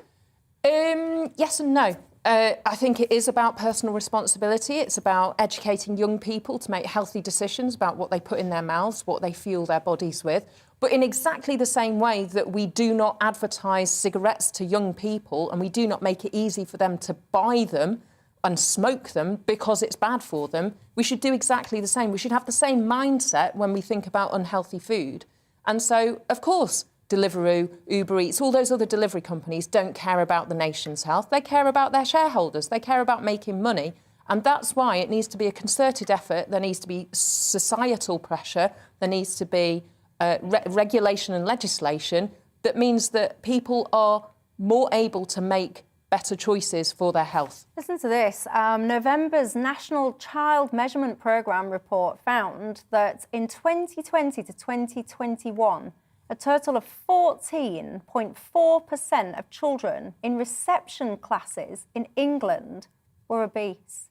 Yes and no. I think it is about personal responsibility. It's about educating young people to make healthy decisions about what they put in their mouths, what they fuel their bodies with. But in exactly the same way that we do not advertise cigarettes to young people and we do not make it easy for them to buy them and smoke them because it's bad for them, we should do exactly the same. We should have the same mindset when we think about unhealthy food. And so, of course, Deliveroo, Uber Eats, all those other delivery companies don't care about the nation's health. They care about their shareholders. They care about making money. And that's why it needs to be a concerted effort. There needs to be societal pressure. There needs to be regulation and legislation that means that people are more able to make better choices for their health. Listen to this. November's National Child Measurement Programme report found that in 2020 to 2021, a total of 14.4% of children in reception classes in England were obese.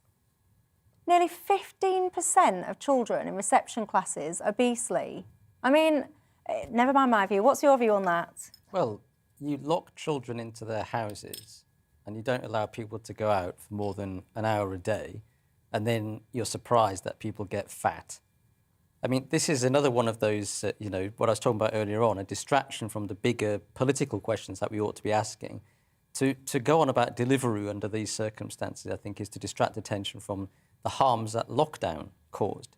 nearly 15% of children in reception classes obesely. I mean, never mind my view. What's your view on that? Well, you lock children into their houses and you don't allow people to go out for more than an hour a day, and then you're surprised that people get fat. I mean, this is another one of those, what I was talking about earlier on, a distraction from the bigger political questions that we ought to be asking. To go on about Deliveroo under these circumstances, I think, is to distract attention from the harms that lockdown caused.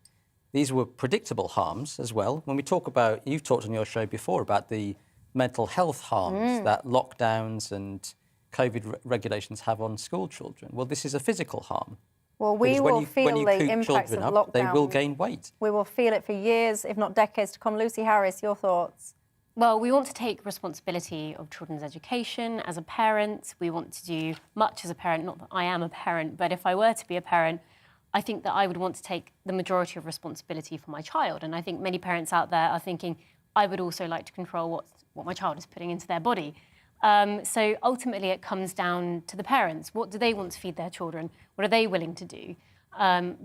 These were predictable harms as well. When we talk about, you've talked on your show before about the mental health harms that lockdowns and COVID regulations have on school children. Well, this is a physical harm. Well, we will feel the impacts of lockdown. They will gain weight. We will feel it for years, if not decades to come. Lucy Harris, your thoughts? Well, we want to take responsibility of children's education as a parent. We want to do much as a parent. Not that I am a parent, but if I were to be a parent, I think that I would want to take the majority of responsibility for my child. And I think many parents out there are thinking, I would also like to control what my child is putting into their body. So ultimately, it comes down to the parents. What do they want to feed their children? What are they willing to do?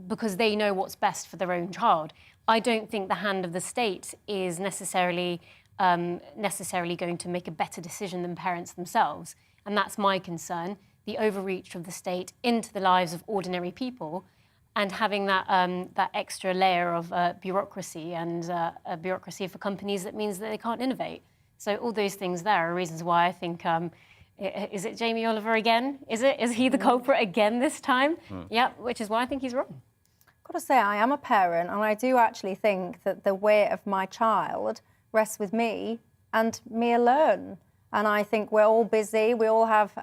Because they know what's best for their own child. I don't think the hand of the state is necessarily going to make a better decision than parents themselves. And that's my concern, the overreach of the state into the lives of ordinary people and having that extra layer of bureaucracy and a bureaucracy for companies that means that they can't innovate. So all those things there are reasons why I think, is it Jamie Oliver again? Is he the culprit again this time? Yeah, which is why I think he's wrong. I've got to say, I am a parent, and I do actually think that the weight of my child rests with me and me alone. And I think we're all busy, we all have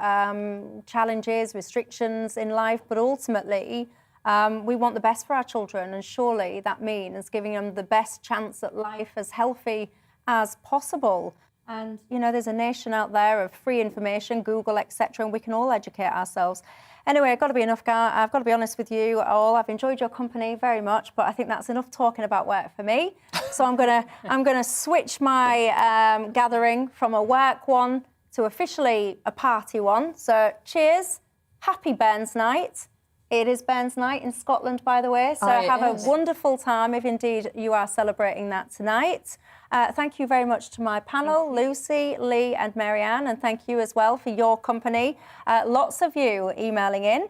challenges, restrictions in life, but ultimately we want the best for our children, and surely that means giving them the best chance at life as healthy as possible. And, there's a nation out there of free information, Google, etc., and we can all educate ourselves. Anyway, I've got to be honest with you all. I've enjoyed your company very much, but I think that's enough talking about work for me. So I'm gonna switch my gathering from a work one to officially a party one. So cheers, happy Burns Night. It is Burns Night in Scotland, by the way, so have a wonderful time if indeed you are celebrating that tonight. Thank you very much to my panel, Lucy, Lee and Marianne, and thank you as well for your company. Lots of you emailing in.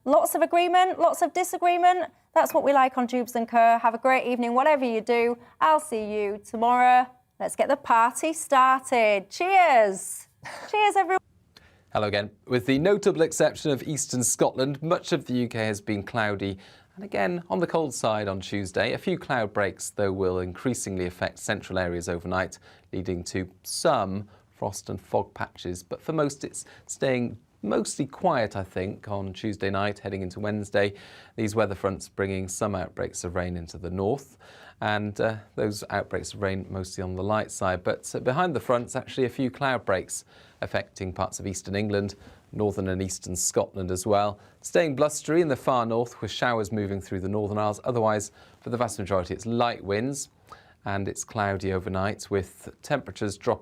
Lots of agreement, lots of disagreement. That's what we like on Dewbs & Co. Have a great evening, whatever you do. I'll see you tomorrow. Let's get the party started. Cheers. Cheers, everyone. Hello again. With the notable exception of eastern Scotland, much of the UK has been cloudy and again on the cold side on Tuesday. A few cloud breaks, though, will increasingly affect central areas overnight, leading to some frost and fog patches. But for most, it's staying mostly quiet, I think, on Tuesday night, heading into Wednesday. These weather fronts bringing some outbreaks of rain into the north. And those outbreaks of rain mostly on the light side. But behind the fronts, actually a few cloud breaks affecting parts of eastern England, northern and eastern Scotland as well. Staying blustery in the far north with showers moving through the Northern Isles. Otherwise, for the vast majority, it's light winds and it's cloudy overnight with temperatures dropping